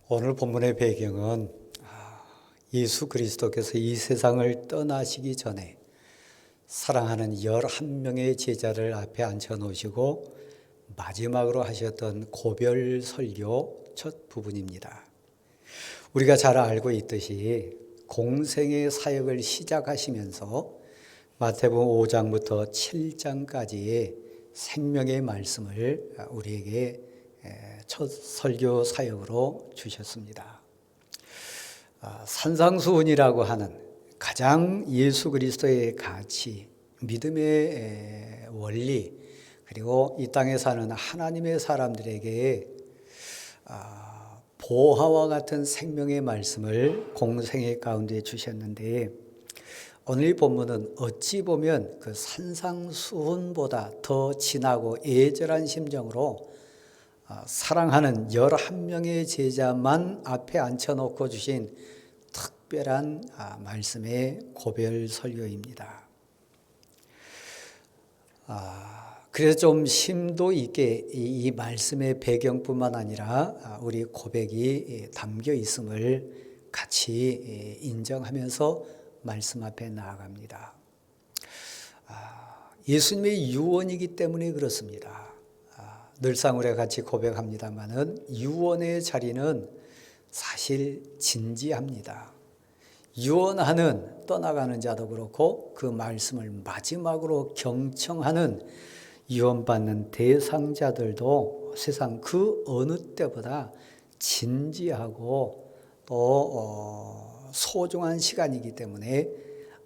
오늘 본문의 배경은 예수 그리스도께서 이 세상을 떠나시기 전에 사랑하는 11명의 제자를 앞에 앉혀놓으시고 마지막으로 하셨던 고별 설교 첫 부분입니다. 우리가 잘 알고 있듯이 공생의 사역을 시작하시면서 마태복음 5장부터 7장까지의 생명의 말씀을 우리에게 첫 설교 사역으로 주셨습니다. 산상수훈이라고 하는 가장 예수 그리스도의 가치, 믿음의 원리, 그리고 이 땅에 사는 하나님의 사람들에게 보화와 같은 생명의 말씀을 공생의 가운데 주셨는데, 오늘 이 본문은 어찌 보면 그 산상수훈보다 더 진하고 애절한 심정으로 사랑하는 11명의 제자만 앞에 앉혀놓고 주신 특별한 말씀의 고별 설교입니다. 그래서 좀 심도 있게 이 말씀의 배경뿐만 아니라 우리 고백이 담겨 있음을 같이 인정하면서 말씀 앞에 나아갑니다. 예수님의 유언이기 때문에 그렇습니다. 늘상 우리가 같이 고백합니다마는 유언의 자리는 사실 진지합니다. 유언하는 떠나가는 자도 그렇고 그 말씀을 마지막으로 경청하는 유언받는 대상자들도 세상 그 어느 때보다 진지하고 또 소중한 시간이기 때문에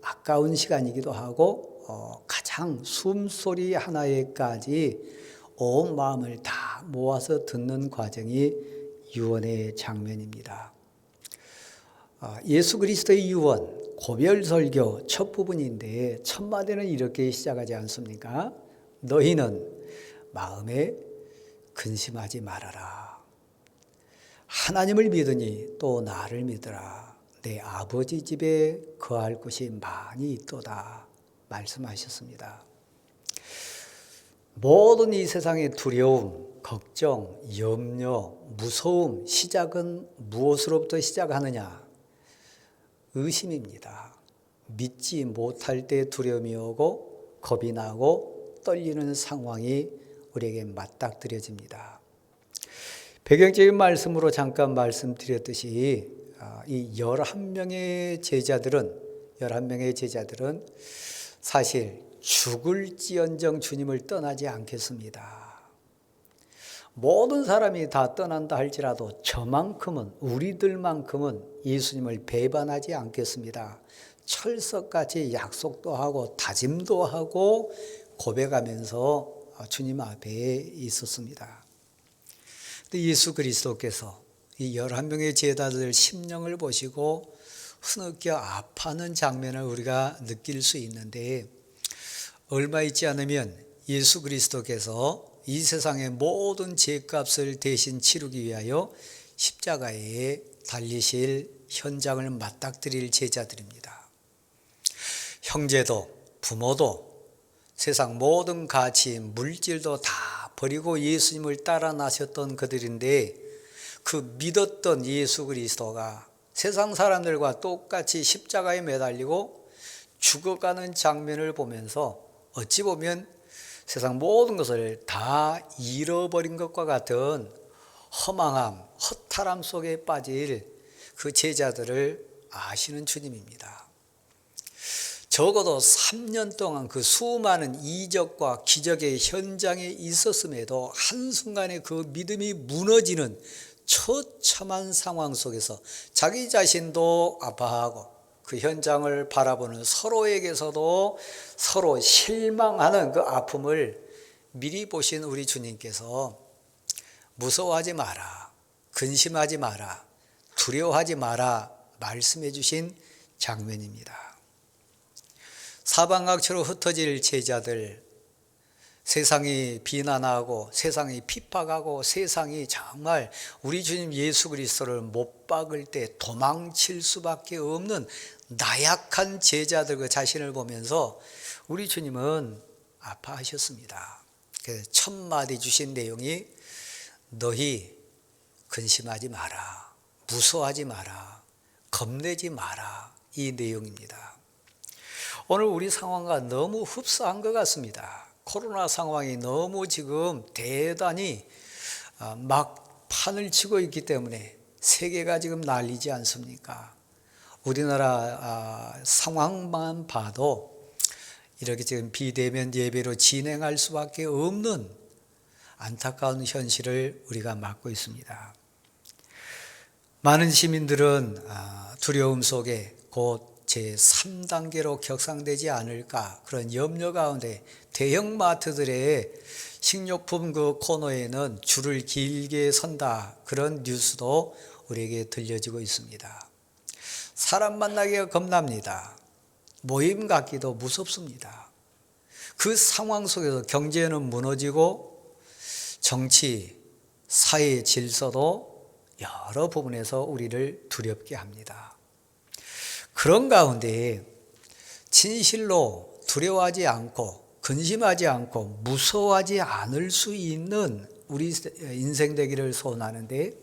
아까운 시간이기도 하고 가장 숨소리 하나에까지 온 마음을 다 모아서 듣는 과정이 유언의 장면입니다. 예수 그리스도의 유언, 고별 설교 첫 부분인데 첫 마디는 이렇게 시작하지 않습니까? 너희는 마음에 근심하지 말아라. 하나님을 믿으니 또 나를 믿으라. 내 아버지 집에 거할 곳이 많이 있도다 말씀하셨습니다. 모든 이 세상의 두려움, 걱정, 염려, 무서움, 시작은 무엇으로부터 시작하느냐? 의심입니다. 믿지 못할 때 두려움이 오고 겁이 나고 떨리는 상황이 우리에게 맞닥뜨려집니다. 배경적인 말씀으로 잠깐 말씀드렸듯이 이 11명의 제자들은 사실 죽을지언정 주님을 떠나지 않겠습니다. 모든 사람이 다 떠난다 할지라도 저만큼은, 우리들만큼은 예수님을 배반하지 않겠습니다. 철석같이 약속도 하고 다짐도 하고 고백하면서 주님 앞에 있었습니다. 근데 예수 그리스도께서 이 11명의 제자들 심령을 보시고 흐느껴 아파하는 장면을 우리가 느낄 수 있는데, 얼마 있지 않으면 예수 그리스도께서 이 세상의 모든 죄값을 대신 치르기 위하여 십자가에 달리실 현장을 맞닥뜨릴 제자들입니다. 형제도 부모도 세상 모든 가치, 물질도 다 버리고 예수님을 따라 나셨던 그들인데, 그 믿었던 예수 그리스도가 세상 사람들과 똑같이 십자가에 매달리고 죽어가는 장면을 보면서 어찌 보면 세상 모든 것을 다 잃어버린 것과 같은 허망함, 허탈함 속에 빠질 그 제자들을 아시는 주님입니다. 적어도 3년 동안 그 수많은 이적과 기적의 현장에 있었음에도 한순간에 그 믿음이 무너지는 처참한 상황 속에서 자기 자신도 아파하고 그 현장을 바라보는 서로에게서도 서로 실망하는 그 아픔을 미리 보신 우리 주님께서 무서워하지 마라, 근심하지 마라, 두려워하지 마라 말씀해 주신 장면입니다. 사방각처로 흩어질 제자들, 세상이 비난하고 세상이 핍박하고 세상이 정말 우리 주님 예수 그리스도를 못 박을 때 도망칠 수밖에 없는 나약한 제자들 그 자신을 보면서 우리 주님은 아파하셨습니다. 그래서 첫 마디 주신 내용이 너희 근심하지 마라. 무서워하지 마라. 겁내지 마라. 이 내용입니다. 오늘 우리 상황과 너무 흡사한 것 같습니다. 코로나 상황이 너무 지금 대단히 막 판을 치고 있기 때문에 세계가 지금 난리지 않습니까? 우리나라 상황만 봐도 이렇게 지금 비대면 예배로 진행할 수밖에 없는 안타까운 현실을 우리가 맞고 있습니다. 많은 시민들은 두려움 속에 곧 제3단계로 격상되지 않을까 그런 염려 가운데 대형마트들의 식료품 그 코너에는 줄을 길게 선다 그런 뉴스도 우리에게 들려지고 있습니다. 사람 만나기가 겁납니다. 모임 갖기도 무섭습니다. 그 상황 속에서 경제는 무너지고 정치, 사회 질서도 여러 부분에서 우리를 두렵게 합니다. 그런 가운데 진실로 두려워하지 않고 근심하지 않고 무서워하지 않을 수 있는 우리 인생 되기를 소원하는데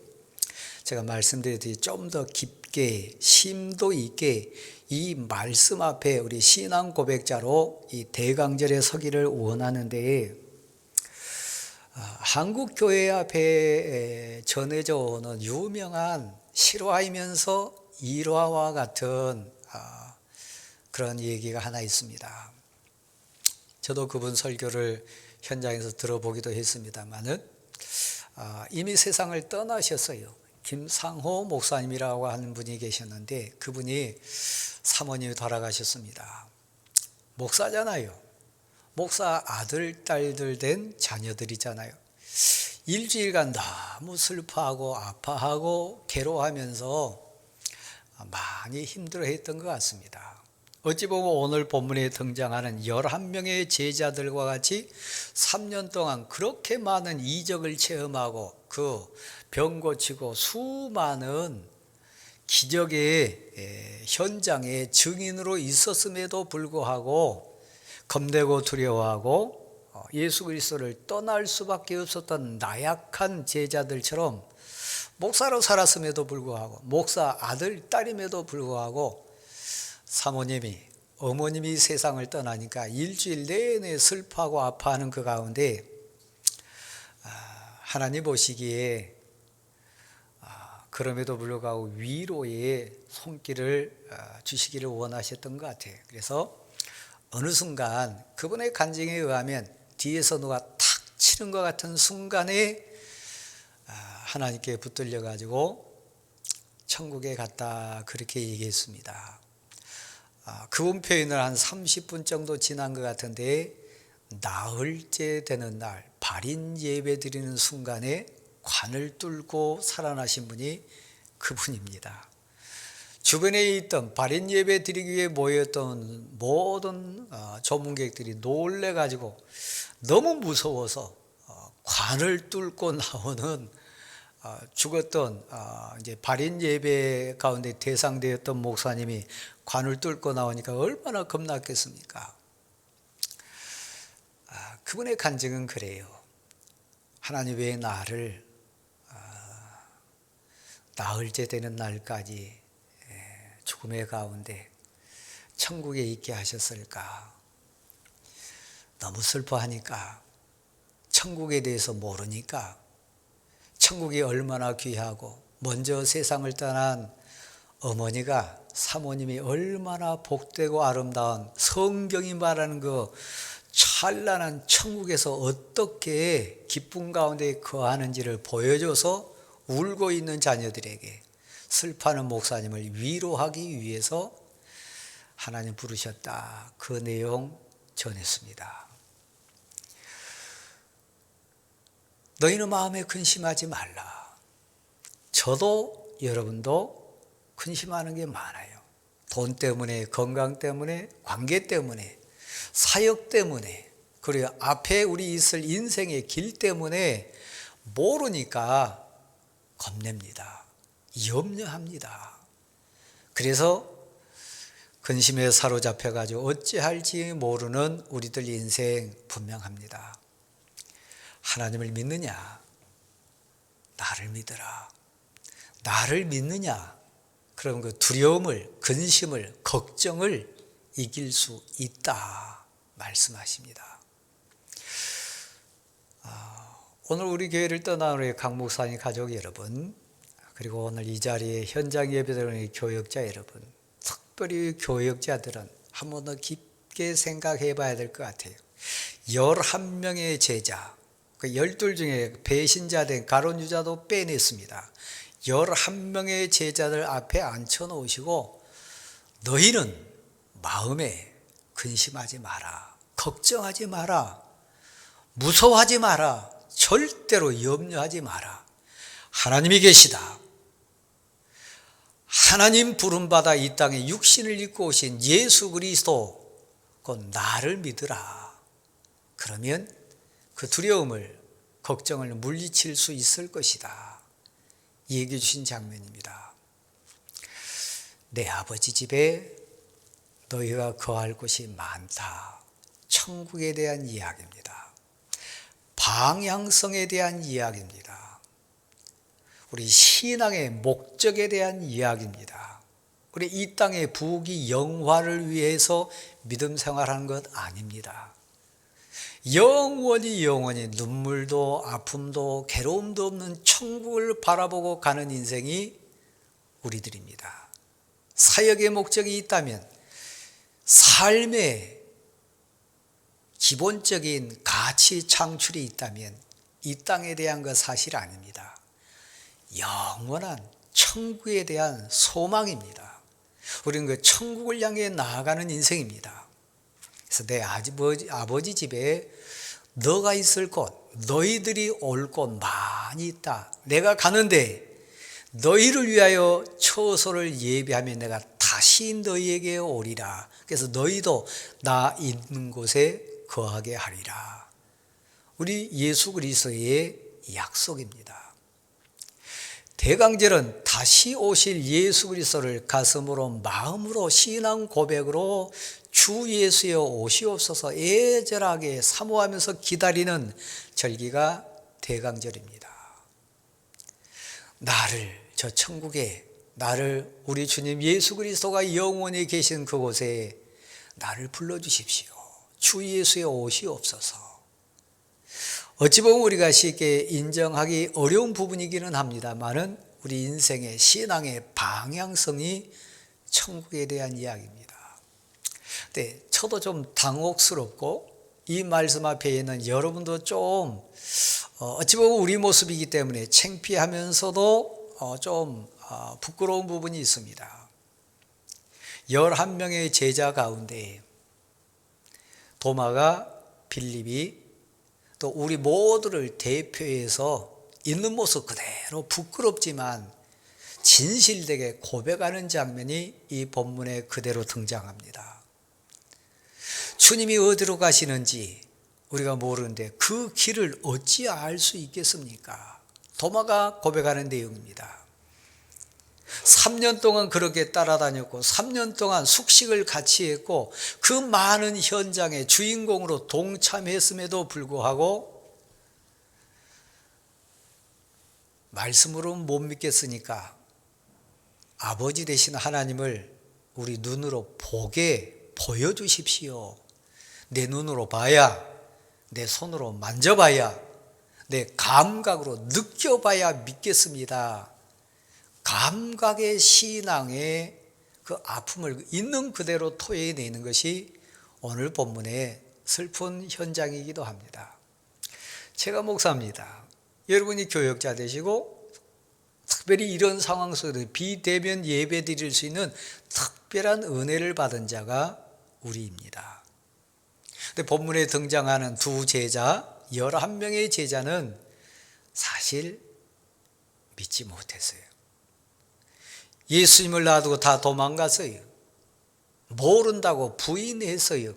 제가 말씀드렸듯이 좀 더 깊게 심도 있게 이 말씀 앞에 우리 신앙 고백자로 이 대강절에 서기를 원하는데 한국 교회 앞에 전해져 오는 유명한 실화이면서 일화와 같은 그런 얘기가 하나 있습니다. 저도 그분 설교를 현장에서 들어보기도 했습니다만은 이미 세상을 떠나셨어요. 김상호 목사님이라고 하는 분이 계셨는데 그분이 사모님이 돌아가셨습니다. 목사잖아요. 목사 아들, 딸들 된 자녀들이잖아요. 일주일간 너무 슬퍼하고 아파하고 괴로워하면서 많이 힘들어했던 것 같습니다. 어찌 보면 오늘 본문에 등장하는 11명의 제자들과 같이 3년 동안 그렇게 많은 이적을 체험하고 그 병 고치고 수많은 기적의 현장에 증인으로 있었음에도 불구하고 겁내고 두려워하고 예수 그리스도를 떠날 수밖에 없었던 나약한 제자들처럼 목사로 살았음에도 불구하고 목사 아들, 딸임에도 불구하고 사모님이 어머님이 세상을 떠나니까 일주일 내내 슬퍼하고 아파하는 그 가운데 하나님 보시기에 그럼에도 불구하고 위로의 손길을 주시기를 원하셨던 것 같아요. 그래서 어느 순간 그분의 간증에 의하면 뒤에서 누가 탁 치는 것 같은 순간에 하나님께 붙들려 가지고 천국에 갔다 그렇게 얘기했습니다. 그분 표현을 한 30분 정도 지난 것 같은데 나흘째 되는 날 발인 예배 드리는 순간에 관을 뚫고 살아나신 분이 그분입니다. 주변에 있던 발인 예배 드리기 위해 모였던 모든 조문객들이 놀래가지고 너무 무서워서 관을 뚫고 나오는 죽었던 이제 발인 예배 가운데 대상되었던 목사님이 관을 뚫고 나오니까 얼마나 겁났겠습니까? 그분의 간증은 그래요. 하나님 왜 나를 나흘째 되는 날까지 죽음의 가운데 천국에 있게 하셨을까? 너무 슬퍼하니까 천국에 대해서 모르니까 천국이 얼마나 귀하고 먼저 세상을 떠난 어머니가 사모님이 얼마나 복되고 아름다운 성경이 말하는 그 찬란한 천국에서 어떻게 기쁨 가운데 거하는지를 보여줘서 울고 있는 자녀들에게 슬퍼하는 목사님을 위로하기 위해서 하나님 부르셨다. 그 내용 전했습니다. 너희는 마음에 근심하지 말라. 저도 여러분도 근심하는 게 많아요. 돈 때문에, 건강 때문에, 관계 때문에, 사역 때문에, 그리고 앞에 우리 있을 인생의 길 때문에 모르니까 겁냅니다. 염려합니다. 그래서 근심에 사로잡혀가지고 어찌할지 모르는 우리들 인생 분명합니다. 하나님을 믿느냐? 나를 믿으라. 나를 믿느냐? 그럼 그 두려움을, 근심을, 걱정을 이길 수 있다 말씀하십니다. 오늘 우리 교회를 떠난 우리 강 목사님 가족 여러분, 그리고 오늘 이 자리에 현장 예배드리는 교역자 여러분, 특별히 교역자들은 한 번 더 깊게 생각해 봐야 될 것 같아요. 11명의 제자, 그 12 중에 배신자된 가룟 유다도 빼냈습니다. 11명의 제자들 앞에 앉혀놓으시고 너희는 마음에 근심하지 마라, 걱정하지 마라, 무서워하지 마라, 절대로 염려하지 마라. 하나님이 계시다. 하나님 부름받아 이 땅에 육신을 입고 오신 예수 그리스도, 곧 나를 믿으라. 그러면 그 두려움을, 걱정을 물리칠 수 있을 것이다. 얘기해 주신 장면입니다. 내 아버지 집에 너희가 거할 곳이 많다. 천국에 대한 이야기입니다. 방향성에 대한 이야기입니다. 우리 신앙의 목적에 대한 이야기입니다. 우리 이 땅의 부귀 영화를 위해서 믿음 생활하는 것 아닙니다. 영원히 눈물도 아픔도 괴로움도 없는 천국을 바라보고 가는 인생이 우리들입니다. 사역의 목적이 있다면, 삶의 기본적인 가치 창출이 있다면 이 땅에 대한 것 사실 아닙니다. 영원한 천국에 대한 소망입니다. 우리는 그 천국을 향해 나아가는 인생입니다. 그래서 내 아버지 집에 너가 있을 곳, 너희들이 올 곳 많이 있다. 내가 가는데 너희를 위하여 처소를 예비하면 내가 다시 너희에게 오리라. 그래서 너희도 나 있는 곳에 거하게 하리라. 우리 예수 그리스도의 약속입니다. 대강절은 다시 오실 예수 그리스도를 가슴으로, 마음으로, 신앙 고백으로 주 예수여 오시옵소서 애절하게 사모하면서 기다리는 절기가 대강절입니다. 나를 저 천국에, 나를 우리 주님 예수 그리스도가 영원히 계신 그곳에 나를 불러주십시오. 주 예수여 오시옵소서. 어찌 보면 우리가 쉽게 인정하기 어려운 부분이기는 합니다만은 우리 인생의 신앙의 방향성이 천국에 대한 이야기입니다. 네, 저도 좀 당혹스럽고 이 말씀 앞에 있는 여러분도 좀 어찌 보면 우리 모습이기 때문에 창피하면서도 좀 부끄러운 부분이 있습니다. 11명의 제자 가운데 도마가, 빌립이 또 우리 모두를 대표해서 있는 모습 그대로 부끄럽지만 진실되게 고백하는 장면이 이 본문에 그대로 등장합니다. 주님이 어디로 가시는지 우리가 모르는데 그 길을 어찌 알 수 있겠습니까? 도마가 고백하는 내용입니다. 3년 동안 그렇게 따라다녔고 3년 동안 숙식을 같이 했고 그 많은 현장의 주인공으로 동참했음에도 불구하고 말씀으로 못 믿겠으니까 아버지 되신 하나님을 우리 눈으로 보게 보여주십시오. 내 눈으로 봐야, 내 손으로 만져봐야, 내 감각으로 느껴봐야 믿겠습니다. 감각의 신앙의 그 아픔을 있는 그대로 토해내는 것이 오늘 본문의 슬픈 현장이기도 합니다. 제가 목사입니다. 여러분이 교역자 되시고 특별히 이런 상황 속에서 비대면 예배 드릴 수 있는 특별한 은혜를 받은 자가 우리입니다. 근데 본문에 등장하는 두 제자, 11명의 제자는 사실 믿지 못했어요. 예수님을 놔두고 다 도망갔어요. 모른다고 부인했어요.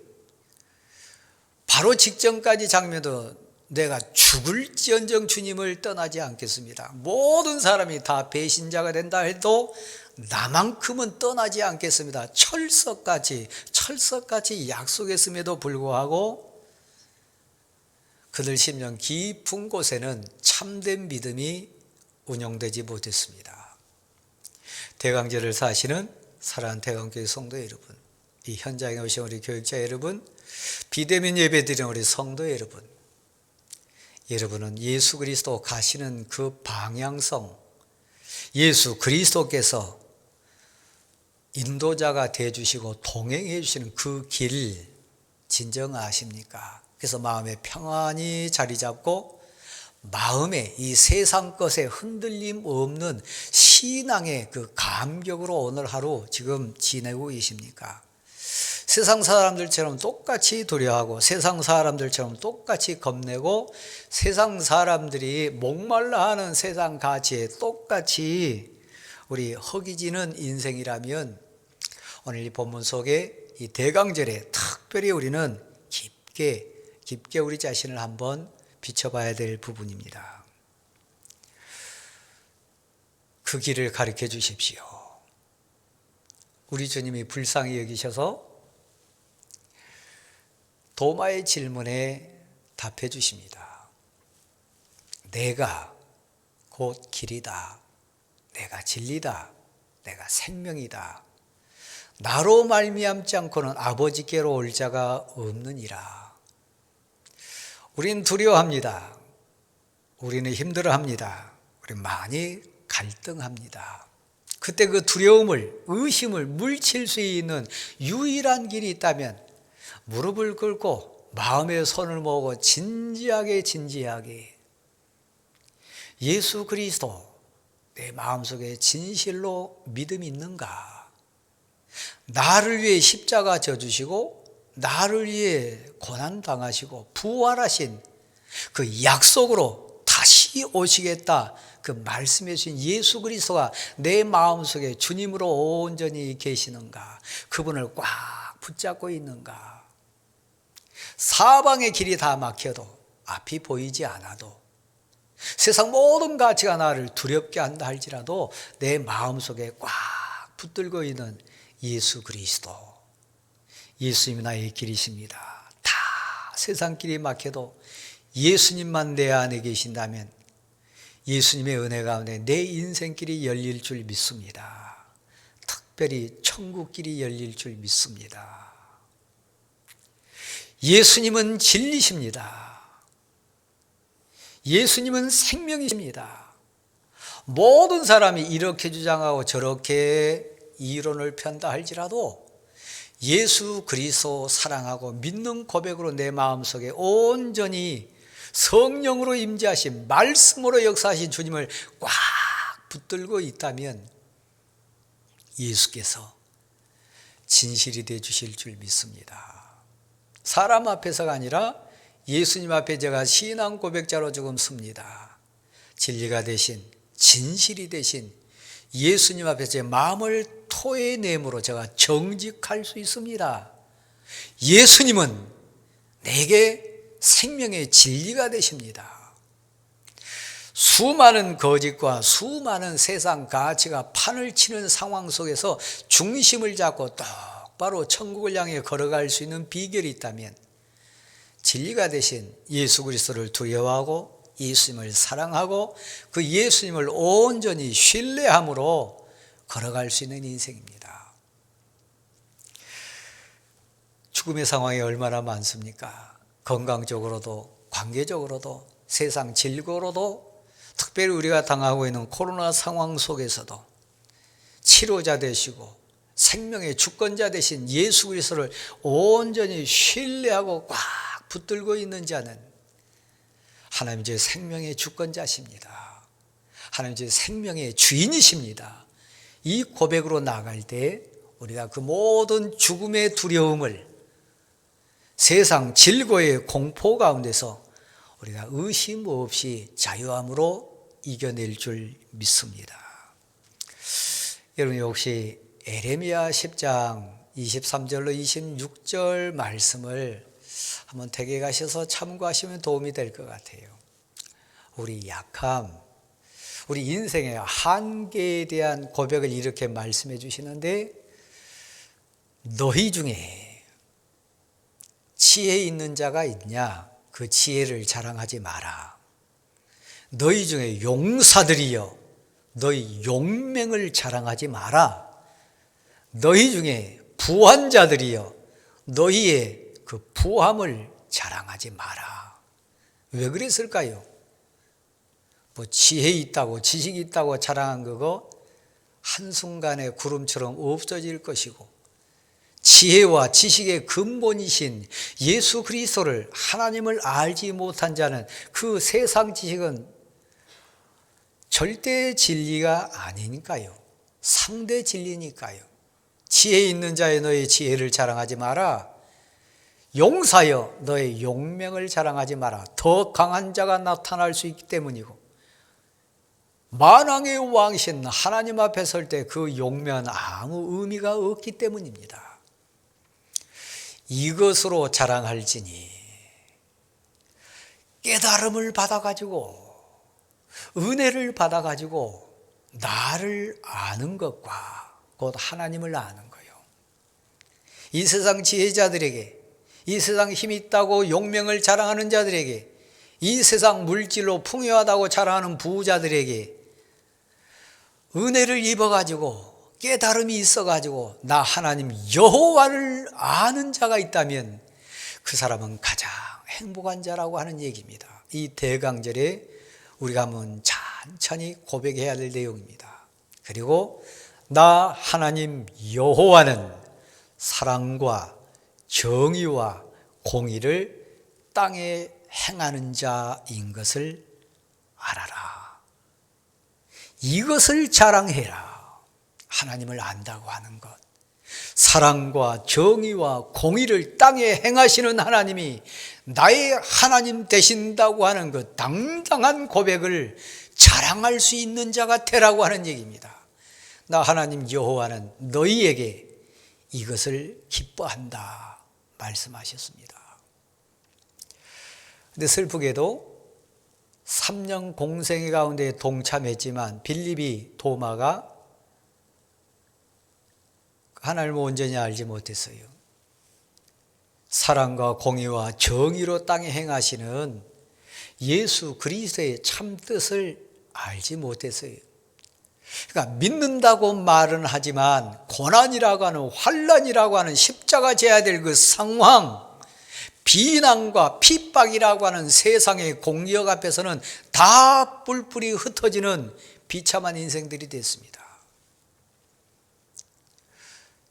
바로 직전까지 장면도 내가 죽을지언정 주님을 떠나지 않겠습니다. 모든 사람이 다 배신자가 된다 해도 나만큼은 떠나지 않겠습니다. 철석같이 약속했음에도 불구하고 그들 심령 깊은 곳에는 참된 믿음이 운영되지 못했습니다. 대강제를 사시는 사랑하는 대강교회 성도 여러분, 이 현장에 오신 우리 교육자 여러분, 비대면 예배 드리는 우리 성도 여러분, 여러분은 예수 그리스도 가시는 그 방향성, 예수 그리스도께서 인도자가 되어주시고 동행해 주시는 그 길 진정 아십니까? 그래서 마음에 평안히 자리 잡고 마음에 이 세상 것에 흔들림 없는 신앙의 그 감격으로 오늘 하루 지금 지내고 계십니까? 세상 사람들처럼 똑같이 두려워하고 세상 사람들처럼 똑같이 겁내고 세상 사람들이 목말라 하는 세상 가치에 똑같이 우리 허기지는 인생이라면 오늘 이 본문 속에 이 대강절에 특별히 우리는 깊게 우리 자신을 한번 비춰봐야 될 부분입니다. 그 길을 가르쳐 주십시오. 우리 주님이 불쌍히 여기셔서 도마의 질문에 답해 주십니다. 내가 곧 길이다. 내가 진리다. 내가 생명이다. 나로 말미암지 않고는 아버지께로 올 자가 없느니라. 우린 두려워합니다. 우리는 힘들어합니다. 우리는 많이 갈등합니다. 그때 그 두려움을, 의심을 물칠 수 있는 유일한 길이 있다면 무릎을 꿇고 마음에 손을 모으고 진지하게 예수 그리스도 내 마음속에 진실로 믿음이 있는가? 나를 위해 십자가 져주시고 나를 위해 고난당하시고 부활하신 그 약속으로 다시 오시겠다 그 말씀해 주신 예수 그리스도가 내 마음속에 주님으로 온전히 계시는가? 그분을 꽉 붙잡고 있는가? 사방의 길이 다 막혀도 앞이 보이지 않아도 세상 모든 가치가 나를 두렵게 한다 할지라도 내 마음속에 꽉 붙들고 있는 예수 그리스도, 예수님이 나의 길이십니다. 다 세상 길이 막혀도 예수님만 내 안에 계신다면 예수님의 은혜 가운데 내 인생길이 열릴 줄 믿습니다. 특별히 천국길이 열릴 줄 믿습니다. 예수님은 진리십니다. 예수님은 생명이십니다. 모든 사람이 이렇게 주장하고 저렇게 이론을 편다 할지라도 예수 그리스도 사랑하고 믿는 고백으로 내 마음속에 온전히 성령으로 임재하신 말씀으로 역사하신 주님을 꽉 붙들고 있다면 예수께서 진실이 되어 주실 줄 믿습니다. 사람 앞에서가 아니라 예수님 앞에 제가 신앙 고백자로 지금 섭니다. 진리가 되신, 진실이 되신 예수님 앞에 제 마음을 토해내므로 제가 정직할 수 있습니다. 예수님은 내게 생명의 진리가 되십니다. 수많은 거짓과 수많은 세상 가치가 판을 치는 상황 속에서 중심을 잡고 똑바로 천국을 향해 걸어갈 수 있는 비결이 있다면 진리가 되신 예수 그리스도를 두려워하고 예수님을 사랑하고 그 예수님을 온전히 신뢰함으로 걸어갈 수 있는 인생입니다. 죽음의 상황이 얼마나 많습니까? 건강적으로도 관계적으로도 세상 질고로도 특별히 우리가 당하고 있는 코로나 상황 속에서도 치료자 되시고 생명의 주권자 되신 예수 그리스도를 온전히 신뢰하고 꽉 붙들고 있는 자는 하나님 제 생명의 주권자십니다. 하나님 제 생명의 주인이십니다. 이 고백으로 나아갈 때 우리가 그 모든 죽음의 두려움을 세상 질고의 공포 가운데서 우리가 의심 없이 자유함으로 이겨낼 줄 믿습니다. 여러분 혹시 에레미야 10장 23절로 26절 말씀을 한번 댁에 가셔서 참고하시면 도움이 될 것 같아요. 우리 약함, 우리 인생의 한계에 대한 고백을 이렇게 말씀해 주시는데 너희 중에 지혜 있는 자가 있냐? 그 지혜를 자랑하지 마라. 너희 중에 용사들이여 너희 용맹을 자랑하지 마라. 너희 중에 부한 자들이여 너희의 그 부함을 자랑하지 마라. 왜 그랬을까요? 뭐 지혜 있다고 지식이 있다고 자랑한 그거 한순간에 구름처럼 없어질 것이고, 지혜와 지식의 근본이신 예수 그리스도를, 하나님을 알지 못한 자는 그 세상 지식은 절대 진리가 아니니까요. 상대 진리니까요. 지혜 있는 자의 너의 지혜를 자랑하지 마라. 용사여 너의 용맹을 자랑하지 마라. 더 강한 자가 나타날 수 있기 때문이고, 만왕의 왕신 하나님 앞에 설 때 그 용맹은 아무 의미가 없기 때문입니다. 이것으로 자랑할지니 깨달음을 받아가지고 은혜를 받아가지고 나를 아는 것과 곧 하나님을 아는 거예요. 이 세상 지혜자들에게, 이 세상 힘 있다고 용맹을 자랑하는 자들에게, 이 세상 물질로 풍요하다고 자랑하는 부자들에게 은혜를 입어가지고 깨달음이 있어가지고 나 하나님 여호와를 아는 자가 있다면 그 사람은 가장 행복한 자라고 하는 얘기입니다. 이 대강절에 우리가 한번 천천히 고백해야 될 내용입니다. 그리고 나 하나님 여호와는 사랑과 정의와 공의를 땅에 행하는 자인 것을 알아라. 이것을 자랑해라. 하나님을 안다고 하는 것, 사랑과 정의와 공의를 땅에 행하시는 하나님이 나의 하나님 되신다고 하는 그 당당한 고백을 자랑할 수 있는 자가 되라고 하는 얘기입니다. 나 하나님 여호와는 너희에게 이것을 기뻐한다 말씀하셨습니다. 근데 슬프게도 3년 공생애 가운데 동참했지만 빌립이 도마가 하나님을 온전히 알지 못했어요. 사랑과 공의와 정의로 땅에 행하시는 예수 그리스도의 참뜻을 알지 못했어요. 그러니까 믿는다고 말은 하지만 고난이라고 하는, 환난이라고 하는, 십자가 져야 될 그 상황, 비난과 핍박이라고 하는 세상의 공격 앞에서는 다 뿔뿔이 흩어지는 비참한 인생들이 됐습니다.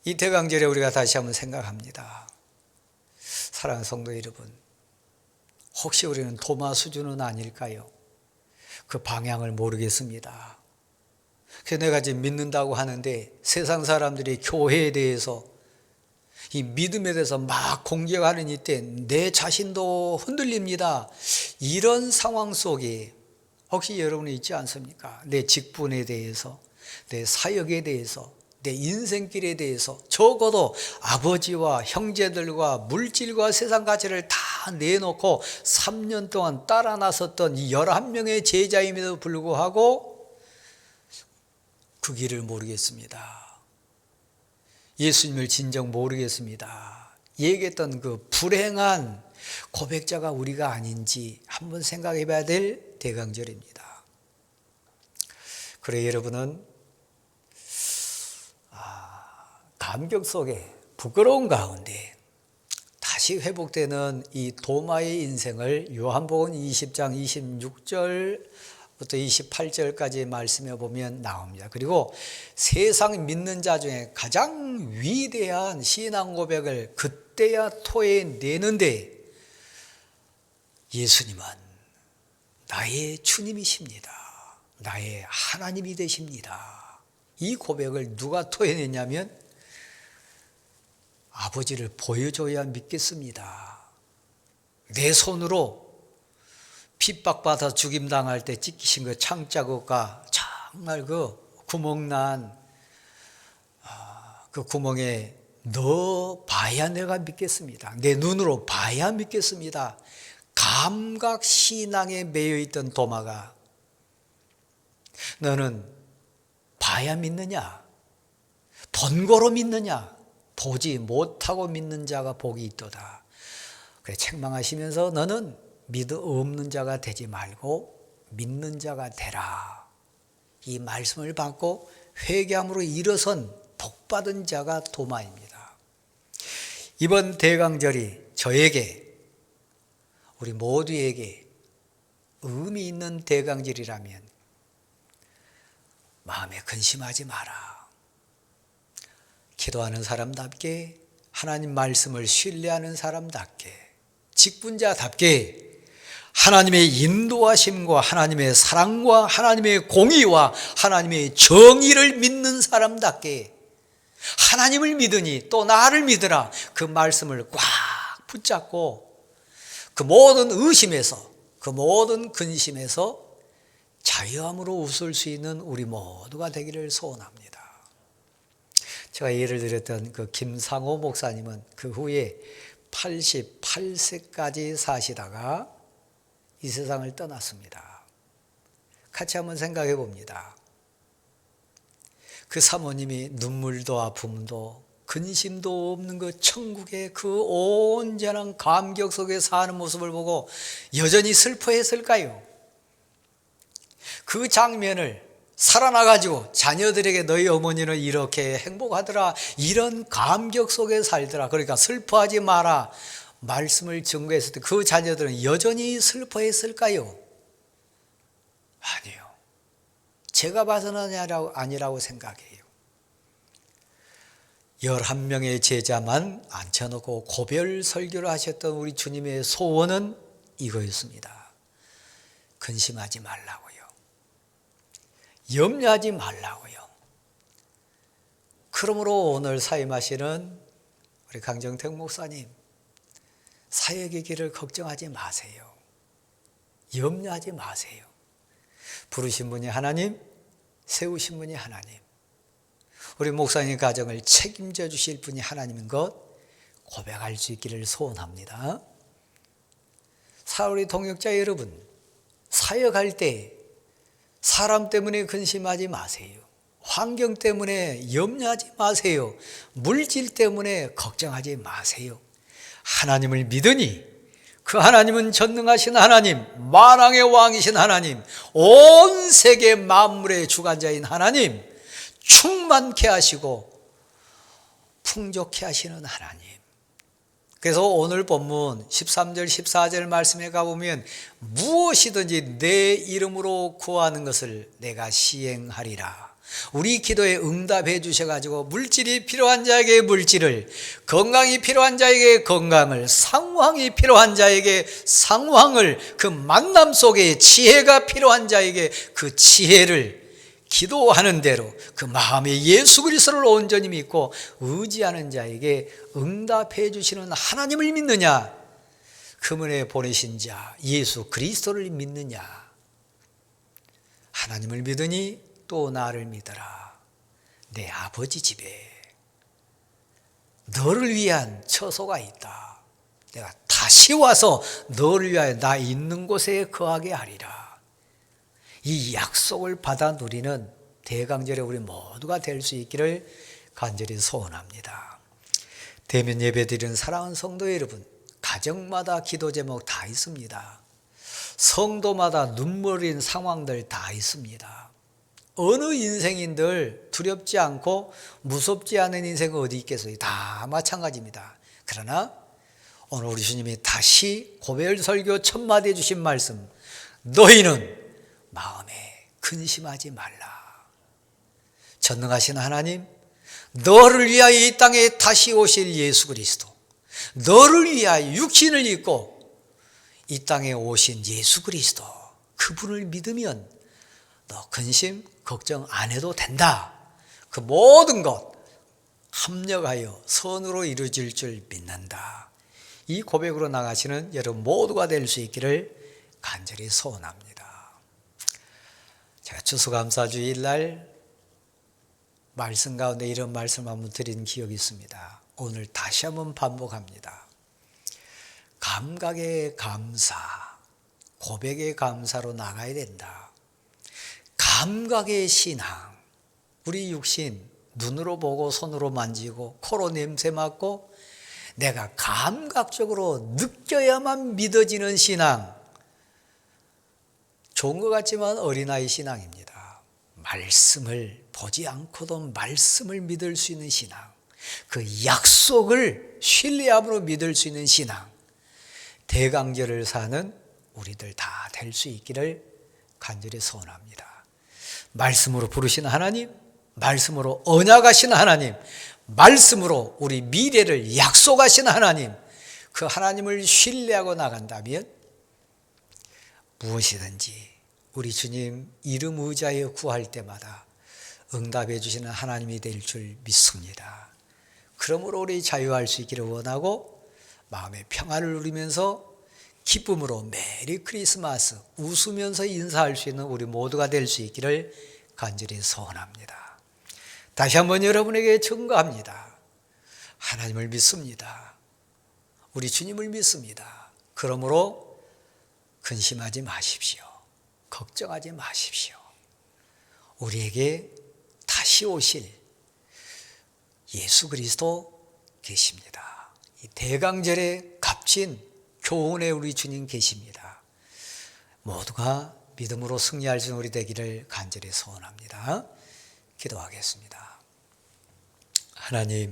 이 대강절에 우리가 다시 한번 생각합니다. 사랑하는 성도 여러분, 혹시 우리는 도마 수준은 아닐까요? 그 방향을 모르겠습니다. 그래서 내가 지금 믿는다고 하는데 세상 사람들이 교회에 대해서, 이 믿음에 대해서 막 공격하는 이때 내 자신도 흔들립니다. 이런 상황 속에 혹시 여러분이 있지 않습니까? 내 직분에 대해서, 내 사역에 대해서, 내 인생길에 대해서, 적어도 아버지와 형제들과 물질과 세상 가치를 다 내놓고 3년 동안 따라 나섰던 이 11명의 제자임에도 불구하고 그 길을 모르겠습니다. 예수님을 진정 모르겠습니다. 얘기했던 그 불행한 고백자가 우리가 아닌지 한번 생각해 봐야 될 대강절입니다. 그래 여러분은 감격 속에, 부끄러운 가운데 다시 회복되는 이 도마의 인생을 요한복음 20장 26절부터 28절까지 말씀해 보면 나옵니다. 그리고 세상 믿는 자 중에 가장 위대한 신앙 고백을 그때야 토해내는데 예수님은 나의 주님이십니다. 나의 하나님이 되십니다. 이 고백을 누가 토해냈냐면 아버지를 보여줘야 믿겠습니다. 내 손으로 핍박받아 죽임당할 때 찍히신 그 창자국과 정말 그 구멍난 그 구멍에 넣어 봐야 내가 믿겠습니다. 내 눈으로 봐야 믿겠습니다. 감각 신앙에 매여 있던 도마가 너는 봐야 믿느냐? 번거로 믿느냐? 보지 못하고 믿는 자가 복이 있도다. 그래 책망하시면서 너는 믿음 없는 자가 되지 말고 믿는 자가 되라. 이 말씀을 받고 회개함으로 일어선 복받은 자가 도마입니다. 이번 대강절이 저에게, 우리 모두에게 의미 있는 대강절이라면 마음에 근심하지 마라. 기도하는 사람답게, 하나님 말씀을 신뢰하는 사람답게, 직분자답게 하나님의 인도하심과 하나님의 사랑과 하나님의 공의와 하나님의 정의를 믿는 사람답게 하나님을 믿으니 또 나를 믿으라. 그 말씀을 꽉 붙잡고 그 모든 의심에서, 그 모든 근심에서 자유함으로 웃을 수 있는 우리 모두가 되기를 소원합니다. 제가 예를 들었던 그 김상호 목사님은 그 후에 88세까지 사시다가 이 세상을 떠났습니다. 같이 한번 생각해 봅니다. 그 사모님이 눈물도 아픔도 근심도 없는 그 천국의 그 온전한 감격 속에 사는 모습을 보고 여전히 슬퍼했을까요? 그 장면을 살아나가지고 자녀들에게 너희 어머니는 이렇게 행복하더라, 이런 감격 속에 살더라, 그러니까 슬퍼하지 마라 말씀을 증거했을 때 그 자녀들은 여전히 슬퍼했을까요? 아니요. 제가 봐서는 아니라고 생각해요. 11명의 제자만 앉혀놓고 고별 설교를 하셨던 우리 주님의 소원은 이거였습니다. 근심하지 말라고요. 염려하지 말라고요. 그러므로 오늘 사임하시는 우리 강정택 목사님, 사역의 길을 걱정하지 마세요. 염려하지 마세요. 부르신 분이 하나님, 세우신 분이 하나님, 우리 목사님 가정을 책임져 주실 분이 하나님인 것 고백할 수 있기를 소원합니다. 우리 동역자 여러분, 사역할 때 사람 때문에 근심하지 마세요. 환경 때문에 염려하지 마세요. 물질 때문에 걱정하지 마세요. 하나님을 믿으니 그 하나님은 전능하신 하나님, 만왕의 왕이신 하나님, 온 세계 만물의 주관자인 하나님, 충만케 하시고 풍족케 하시는 하나님. 그래서 오늘 본문 13절 14절 말씀에 가보면 무엇이든지 내 이름으로 구하는 것을 내가 시행하리라. 우리 기도에 응답해 주셔가지고 물질이 필요한 자에게 물질을, 건강이 필요한 자에게 건강을, 상황이 필요한 자에게 상황을, 그 만남 속에 지혜가 필요한 자에게 그 지혜를 기도하는 대로 그 마음에 예수 그리스도를 온전히 믿고 의지하는 자에게 응답해 주시는 하나님을 믿느냐, 그분의 보내신 자 예수 그리스도를 믿느냐. 하나님을 믿으니 또 나를 믿어라. 내 아버지 집에 너를 위한 처소가 있다. 내가 다시 와서 너를 위하여 나 있는 곳에 거하게 하리라. 이 약속을 받아 누리는 대강절에 우리 모두가 될 수 있기를 간절히 소원합니다. 대면 예배드리는 사랑하는 성도 여러분, 가정마다 기도 제목 다 있습니다. 성도마다 눈물인 상황들 다 있습니다. 어느 인생인들 두렵지 않고 무섭지 않은 인생은 어디 있겠어요? 다 마찬가지입니다. 그러나 오늘 우리 주님이 다시 고별 설교 첫 마디에 주신 말씀, 너희는 마음에 근심하지 말라. 전능하신 하나님, 너를 위하여 이 땅에 다시 오실 예수 그리스도, 너를 위하여 육신을 입고 이 땅에 오신 예수 그리스도, 그분을 믿으면 너 근심, 걱정 안 해도 된다. 그 모든 것 합력하여 선으로 이루어질 줄 믿는다. 이 고백으로 나가시는 여러분 모두가 될 수 있기를 간절히 소원합니다. 제가 추수감사주일 날 말씀 가운데 이런 말씀 한번 드린 기억이 있습니다. 오늘 다시 한번 반복합니다. 감각의 감사, 고백의 감사로 나가야 된다. 감각의 신앙, 우리 육신 눈으로 보고 손으로 만지고 코로 냄새 맡고 내가 감각적으로 느껴야만 믿어지는 신앙, 좋은 것 같지만 어린아이 신앙입니다. 말씀을 보지 않고도 말씀을 믿을 수 있는 신앙, 그 약속을 신뢰함으로 믿을 수 있는 신앙, 대강절을 사는 우리들 다 될 수 있기를 간절히 소원합니다. 말씀으로 부르시는 하나님, 말씀으로 언약하시는 하나님, 말씀으로 우리 미래를 약속하시는 하나님, 그 하나님을 신뢰하고 나간다면 무엇이든지 우리 주님 이름 의지하여 구할 때마다 응답해 주시는 하나님이 될 줄 믿습니다. 그러므로 우리 자유할 수 있기를 원하고 마음의 평안을 누리면서 기쁨으로 메리 크리스마스 웃으면서 인사할 수 있는 우리 모두가 될 수 있기를 간절히 소원합니다. 다시 한번 여러분에게 증거합니다. 하나님을 믿습니다. 우리 주님을 믿습니다. 그러므로 근심하지 마십시오. 걱정하지 마십시오. 우리에게 다시 오실 예수 그리스도 계십니다. 이 대강절에 값진 교훈에 우리 주님 계십니다. 모두가 믿음으로 승리할 수 있는 우리 되기를 간절히 소원합니다. 기도하겠습니다. 하나님,